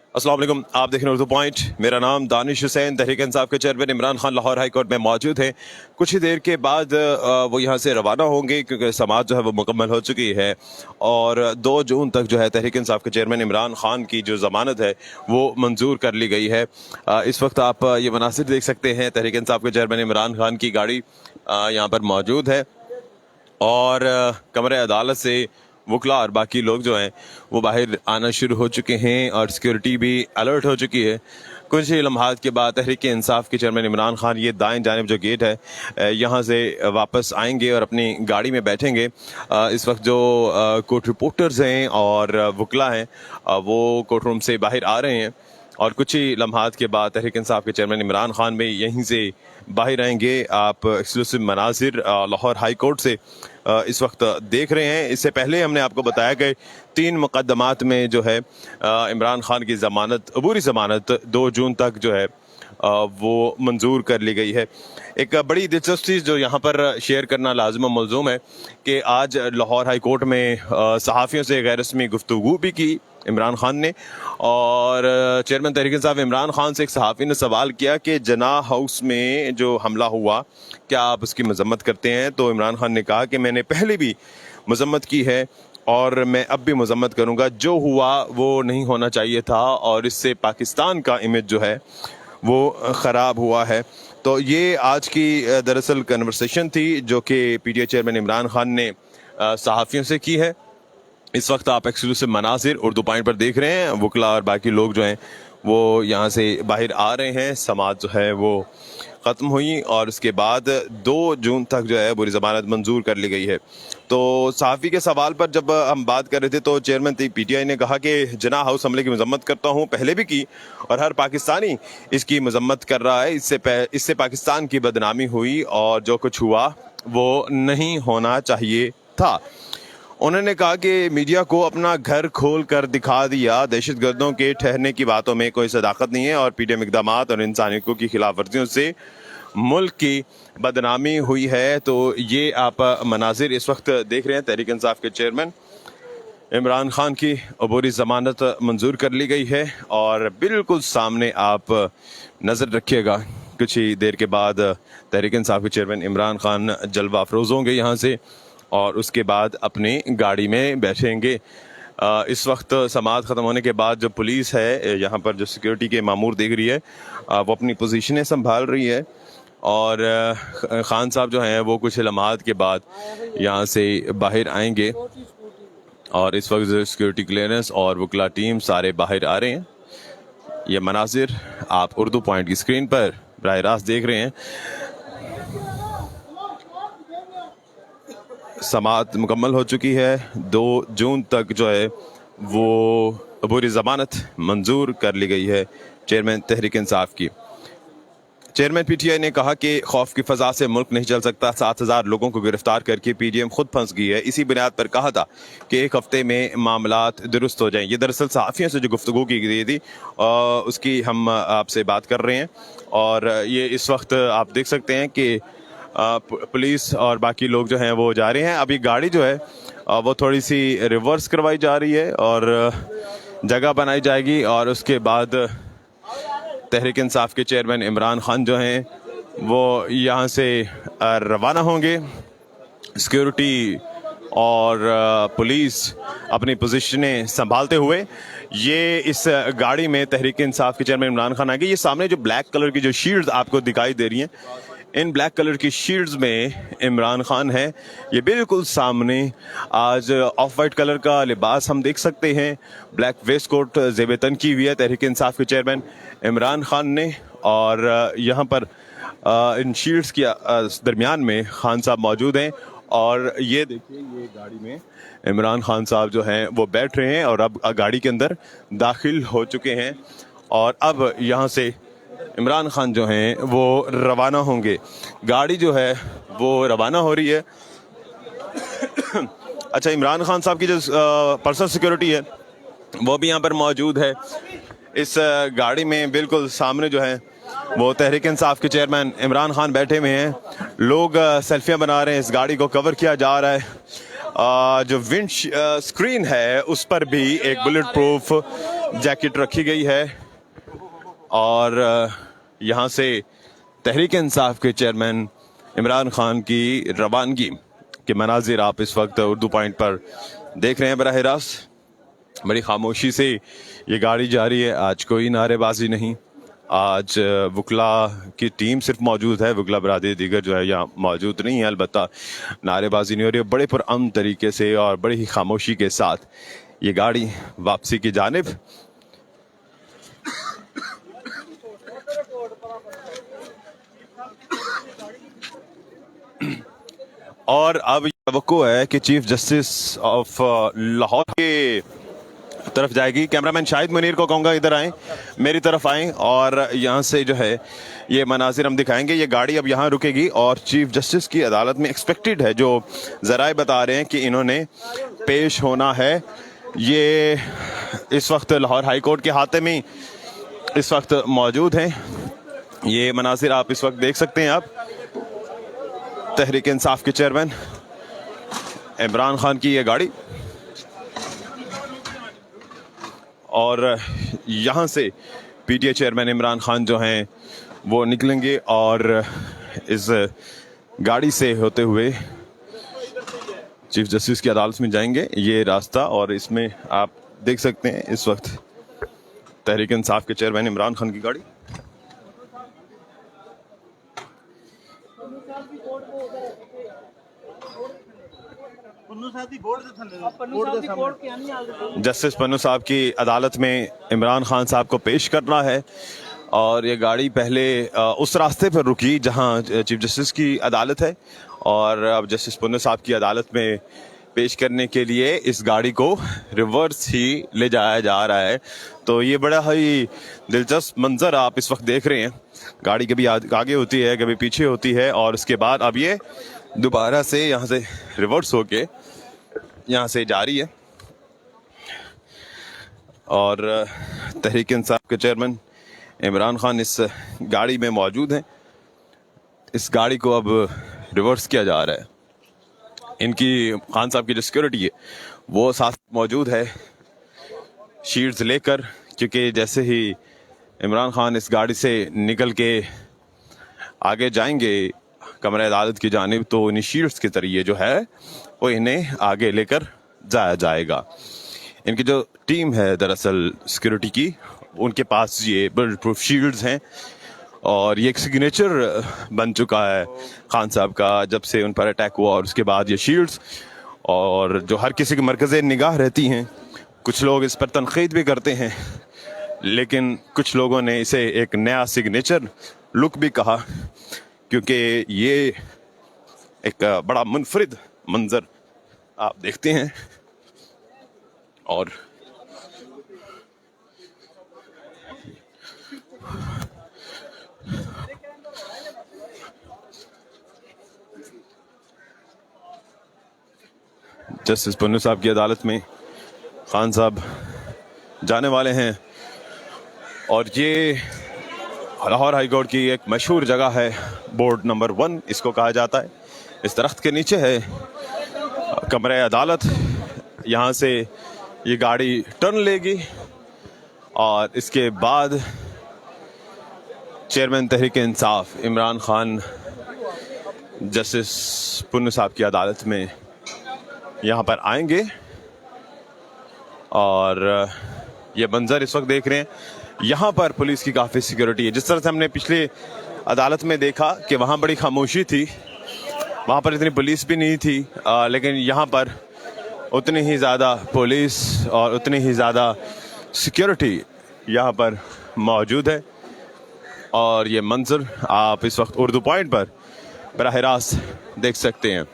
अस्सलाम वालेकुम, आप देख रहे हैं उर्दू पॉइंट। मेरा नाम दानिश हुसैन, तहरीक इंसाफ के chairman Imran Khan Lahore high court में मौजूद हैं। कुछ ही देर के बाद वो यहाँ से रवाना होंगे क्योंकि समाअत जो है वो मुकम्मल हो चुकी है और 2 जून तक जो है तहरीक इंसाफ के चेयरमैन इमरान खान की जो ज़मानत है वो मंजूर कर ली गई है। इस वक्त आप ये मनासिर देख सकते हैं, तहरीक इंसाफ के चेयरमैन इमरान खान की गाड़ी यहाँ पर मौजूद है और कमरे अदालत से वकला और बाकी लोग जो हैं वो बाहर आना शुरू हो चुके हैं और सिक्योरिटी भी अलर्ट हो चुकी है। कुछ ही लम्हात के बाद तहरीक इंसाफ के चेयरमैन इमरान खान ये दाएं जानिब जो गेट है यहाँ से वापस आएंगे और अपनी गाड़ी में बैठेंगे। इस वक्त जो कोर्ट रिपोर्टर्स हैं और वकला हैं वो कोर्ट रूम से बाहर आ रहे हैं और कुछ ही लम्हात के बाद तहरीक इंसाफ के चेयरमैन इमरान खान भी यहीं से बाहर आएंगे। आप एक्सक्लूसिव मनाजिर लाहौर हाई कोर्ट से इस वक्त देख रहे हैं। इससे पहले हमने आपको बताया कि 3 मुकदमात में जो है इमरान खान की ज़मानत, अबूरी ज़मानत 2 जून तक जो है वो मंजूर कर ली गई है। एक बड़ी दिलचस्प चीज़ जो यहाँ पर शेयर करना लाज़िम व मलज़ूम है कि आज लाहौर हाई कोर्ट में सहाफ़ियों से गैर रस्मी गुफ्तगू भी की इमरान खान ने और चेयरमैन तहरीक इंसाफ इमरान खान से एक सहाफ़ी ने सवाल किया कि जनाह हाउस में जो हमला हुआ क्या आप उसकी मजम्मत करते हैं। तो इमरान खान ने कहा कि मैंने पहले भी मजम्मत की है और मैं अब भी मजम्मत करूँगा। जो हुआ वो नहीं होना चाहिए था और इससे पाकिस्तान का इमेज जो है वो ख़राब हुआ है। तो ये आज की दरअसल कन्वर्सेशन थी जो कि PTI चेयरमैन इमरान खान ने सहाफ़ियों से की है। इस वक्त आप एक्सक्लूसिव मनासिर उर्दू पॉइंट पर देख रहे हैं। वकला और बाकी लोग जो हैं वो यहाँ से बाहर आ रहे हैं। समाअत जो है वो ख़त्म हुई और उसके बाद 2 जून तक जो है बुरी ज़मानत मंजूर कर ली गई है। तो सहाफ़ी के सवाल पर जब हम बात कर रहे थे तो चेयरमैन PTI ने कहा कि जनाह हाउस हमले की मजम्मत करता हूँ, पहले भी की और हर पाकिस्तानी इसकी मजम्मत कर रहा है। इससे पाकिस्तान की बदनामी हुई और जो कुछ हुआ वो नहीं होना चाहिए था। उन्होंने कहा कि मीडिया को अपना घर खोल कर दिखा दिया, दहशतगर्दों के ठहरने की बातों में कोई सदाकत नहीं है और PTI इक़दामात और इंसानियत की खिलाफ वर्जियों से मुल्क की बदनामी हुई है। तो ये आप मनाजिर इस वक्त देख रहे हैं। तहरीक इंसाफ के चेयरमैन इमरान खान की अबूरी ज़मानत मंजूर कर ली गई है और बिल्कुल सामने आप नज़र रखिएगा, कुछ ही देर के बाद तहरीक इंसाफ के चेयरमैन इमरान खान जलवा अफरोज़ होंगे यहाँ से और उसके बाद अपनी गाड़ी में बैठेंगे। इस वक्त समाअत ख़त्म होने के बाद जो पुलिस है यहाँ पर, जो सिक्योरिटी के मामूर देख रही है, वो अपनी पोजीशनें संभाल रही है और खान साहब जो हैं वो कुछ लम्हात के बाद यहाँ से बाहर आएंगे और इस वक्त सिक्योरिटी क्लियरेंस और वकला टीम सारे बाहर आ रहे हैं। ये मनासिर आप उर्दू पॉइंट की स्क्रीन पर बराह रास्त देख रहे हैं। समाअत मुकम्मल हो चुकी है। 2 जून तक जो है वो अबूरी ज़मानत मंजूर कर ली गई है चेयरमैन तहरीक इंसाफ की। चेयरमैन PTI ने कहा कि खौफ की फ़ज़ा से मुल्क नहीं चल सकता। 7000 लोगों को गिरफ्तार करके PDM खुद फंस गई है। इसी बुनियाद पर कहा था कि 1 हफ्ते में मामलात दुरुस्त हो जाएं। ये दरअसल सहाफ़ियों से जो गुफ्तगू की गई थी उसकी हम आपसे बात कर रहे हैं और ये इस वक्त आप देख सकते हैं कि पुलिस और बाकी लोग जो हैं वो जा रहे हैं। अभी गाड़ी जो है वो थोड़ी सी रिवर्स करवाई जा रही है और जगह बनाई जाएगी और उसके बाद तहरीक इंसाफ के चेयरमैन इमरान खान जो हैं वो यहाँ से रवाना होंगे। सिक्योरिटी और पुलिस अपनी पोजीशनें संभालते हुए ये इस गाड़ी में तहरीक इंसाफ के चेयरमैन इमरान खान आएंगे। ये सामने जो ब्लैक कलर की जो शील्ड्स आपको दिखाई दे रही हैं, इन ब्लैक कलर की शील्ड्स में इमरान खान है। ये बिल्कुल सामने आज ऑफ वाइट कलर का लिबास हम देख सकते हैं, ब्लैक वेस्ट कोट ज़ेब-ए-तन की हुई है तहरीक इंसाफ के चेयरमैन इमरान खान ने और यहाँ पर इन शील्ड्स के दरमियान में खान साहब मौजूद हैं और ये देखिए ये गाड़ी में इमरान खान साहब जो हैं वो बैठ रहे हैं और अब गाड़ी के अंदर दाखिल हो चुके हैं और अब यहाँ से इमरान खान जो हैं वो रवाना होंगे। गाड़ी जो है वो रवाना हो रही है। अच्छा, इमरान खान साहब की जो पर्सनल सिक्योरिटी है वो भी यहाँ पर मौजूद है। इस गाड़ी में बिल्कुल सामने जो है वो तहरीक इंसाफ के चेयरमैन इमरान खान बैठे हुए हैं। लोग सेल्फियां बना रहे हैं, इस गाड़ी को कवर किया जा रहा है। जो विंड स्क्रीन है उस पर भी एक बुलेट प्रूफ जैकेट रखी गई है और यहाँ से तहरीक इंसाफ के चेयरमैन इमरान खान की रवानगी के मनाजिर आप इस वक्त उर्दू पॉइंट पर देख रहे हैं। बराह रास्त बड़ी खामोशी से ये गाड़ी जा रही है। आज कोई नारेबाजी नहीं, आज वकला की टीम सिर्फ मौजूद है, वकला बरादरी दीगर जो है यहाँ मौजूद नहीं है। अलबत्ता नारेबाजी नहीं हो रही है, बड़े पुरअमन तरीके से और बड़ी ही खामोशी के साथ ये गाड़ी वापसी की जानिब और अब तवक्को है कि चीफ जस्टिस ऑफ लाहौर के तरफ जाएगी। कैमरामैन शाहिद मुनीर को कहूँगा इधर आएँ, मेरी तरफ आएँ और यहाँ से जो है ये मनाजिर हम दिखाएंगे। ये गाड़ी अब यहाँ रुकेगी और चीफ जस्टिस की अदालत में एक्सपेक्टेड है, जो ज़राए बता रहे हैं कि इन्होंने पेश होना है। ये इस वक्त लाहौर हाई कोर्ट के हाथे में इस वक्त मौजूद हैं। ये मनाजिर आप इस वक्त देख सकते हैं। आप तहरीक इंसाफ के चेयरमैन इमरान खान की ये गाड़ी और यहाँ से पीटीए चेयरमैन इमरान खान जो हैं वो निकलेंगे और इस गाड़ी से होते हुए चीफ जस्टिस की अदालत में जाएंगे। ये रास्ता और इसमें आप देख सकते हैं इस वक्त तहरीक इंसाफ के चेयरमैन इमरान खान की गाड़ी। जस्टिस पन्नू साहब की अदालत में इमरान खान साहब को पेश करना है और ये गाड़ी पहले उस रास्ते पर रुकी जहां चीफ जस्टिस की अदालत है और अब जस्टिस पन्नू साहब की अदालत में पेश करने के लिए इस गाड़ी को रिवर्स ही ले जाया जा रहा है। तो ये बड़ा ही दिलचस्प मंजर आप इस वक्त देख रहे हैं। गाड़ी कभी आगे होती है, कभी पीछे होती है और उसके बाद अब ये दोबारा से यहाँ से रिवर्स होके यहाँ से जा रही है और तहरीक इंसाफ के चेयरमैन इमरान खान इस गाड़ी में मौजूद हैं। इस गाड़ी को अब रिवर्स किया जा रहा है। इनकी खान साहब की जो सिक्योरिटी है वो साथ मौजूद है शील्ड्स लेकर, क्योंकि जैसे ही इमरान खान इस गाड़ी से निकल के आगे जाएंगे कमरे अदालत की जानिब तो इन्हीं शील्ड्स के जरिए जो है वो इन्हें आगे लेकर जाया जाएगा। इनकी जो टीम है दरअसल सिक्योरिटी की, उनके पास ये बुलेट प्रूफ शील्ड्स हैं और ये एक सिग्नेचर बन चुका है खान साहब का जब से उन पर अटैक हुआ और उसके बाद ये शील्ड्स और जो हर किसी की मरकज़े निगाह रहती हैं। कुछ लोग इस पर तनकीद भी करते हैं लेकिन कुछ लोगों ने इसे एक नया सिग्नेचर लुक भी कहा, क्योंकि ये एक बड़ा मुनफरिद मंजर आप देखते हैं। और जस्टिस पन्नू साहब की अदालत में खान साहब जाने वाले हैं और ये लाहौर हाई कोर्ट की एक मशहूर जगह है, बोर्ड नंबर 1 इसको कहा जाता है। इस दरख्त के नीचे है कमरे अदालत। यहाँ से ये गाड़ी टर्न लेगी और इसके बाद चेयरमैन तहरीक इंसाफ इमरान खान जस्टिस पन्नू साहब की अदालत में यहाँ पर आएंगे और ये मंजर इस वक्त देख रहे हैं। यहाँ पर पुलिस की काफ़ी सिक्योरिटी है। जिस तरह से हमने पिछले अदालत में देखा कि वहाँ बड़ी खामोशी थी, वहाँ पर इतनी पुलिस भी नहीं थी, लेकिन यहाँ पर उतनी ही ज़्यादा पुलिस और उतनी ही ज़्यादा सिक्योरिटी यहाँ पर मौजूद है। और ये मंजर आप इस वक्त उर्दू पॉइंट पर बराह रास्त देख सकते हैं।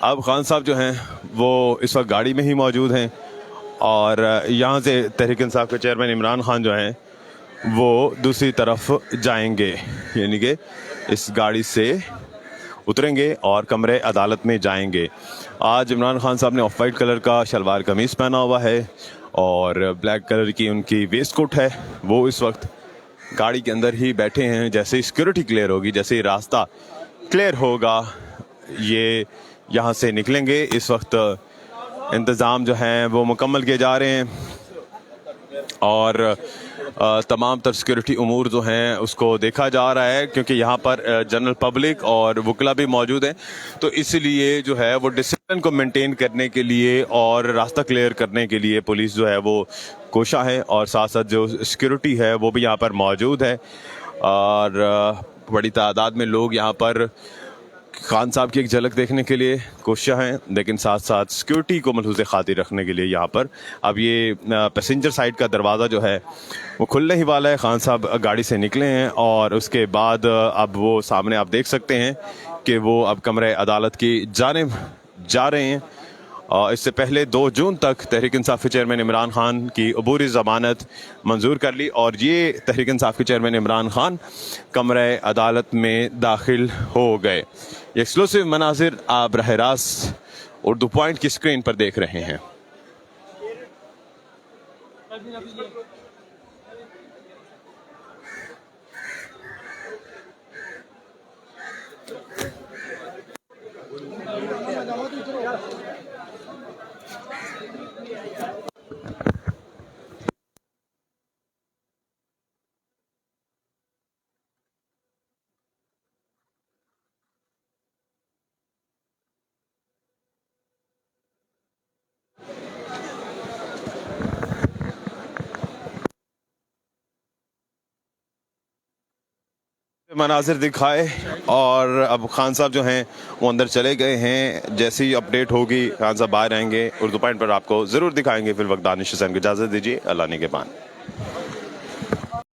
अब खान साहब जो हैं वो इस वक्त गाड़ी में ही मौजूद हैं और यहाँ से तहरीक इंसाफ के चेयरमैन इमरान खान जो हैं वो दूसरी तरफ जाएंगे, यानी कि इस गाड़ी से उतरेंगे और कमरे अदालत में जाएंगे। आज इमरान खान साहब ने ऑफ वाइट कलर का शलवार कमीज़ पहना हुआ है और ब्लैक कलर की उनकी वेस्ट कोट है। वो इस वक्त गाड़ी के अंदर ही बैठे हैं। जैसे ही सिक्योरिटी क्लियर होगी, जैसे ही रास्ता क्लियर होगा, ये यहाँ से निकलेंगे। इस वक्त इंतज़ाम जो हैं वो मुकम्मल किए जा रहे हैं और तमाम तर सिक्योरिटी उमूर जो हैं उसको देखा जा रहा है, क्योंकि यहाँ पर जनरल पब्लिक और वकला भी मौजूद हैं। तो इसलिए जो है वो डिसिप्लिन को मेंटेन करने के लिए और रास्ता क्लियर करने के लिए पुलिस जो है वो कोशा है, और साथ साथ जो सिक्योरिटी है वो भी यहाँ पर मौजूद है। और बड़ी तादाद में लोग यहाँ पर खान साहब की एक झलक देखने के लिए कोशिश हैं, लेकिन साथ साथ सिक्योरिटी को मलहूज़ खातिर रखने के लिए यहाँ पर अब ये पैसेंजर साइड का दरवाज़ा जो है वो खुलने ही वाला है। खान साहब गाड़ी से निकले हैं और उसके बाद अब वो सामने आप देख सकते हैं कि वो अब कमरे अदालत की जानिब जा रहे हैं। इससे पहले 2 जून तक तहरीक इंसाफ के चेयरमैन इमरान खान की अबूरी ज़मानत मंजूर कर ली और ये तहरीक इंसाफ के चेयरमैन इमरान खान कमरे अदालत में दाखिल हो गए। ये एक्सक्लूसिव मनाजिर आप बराह रास्त उर्दू पॉइंट की स्क्रीन पर देख रहे हैं। मनाजिर दिखाए और अब खान साहब जो हैं वो अंदर चले गए हैं। जैसे ही अपडेट होगी खान साहब बाहर आएंगे, उर्दू पॉइंट पर आपको ज़रूर दिखाएंगे। फिर वक्त दानिश हुसैन को इजाज़त दीजिए। अल्लाह निगहबान।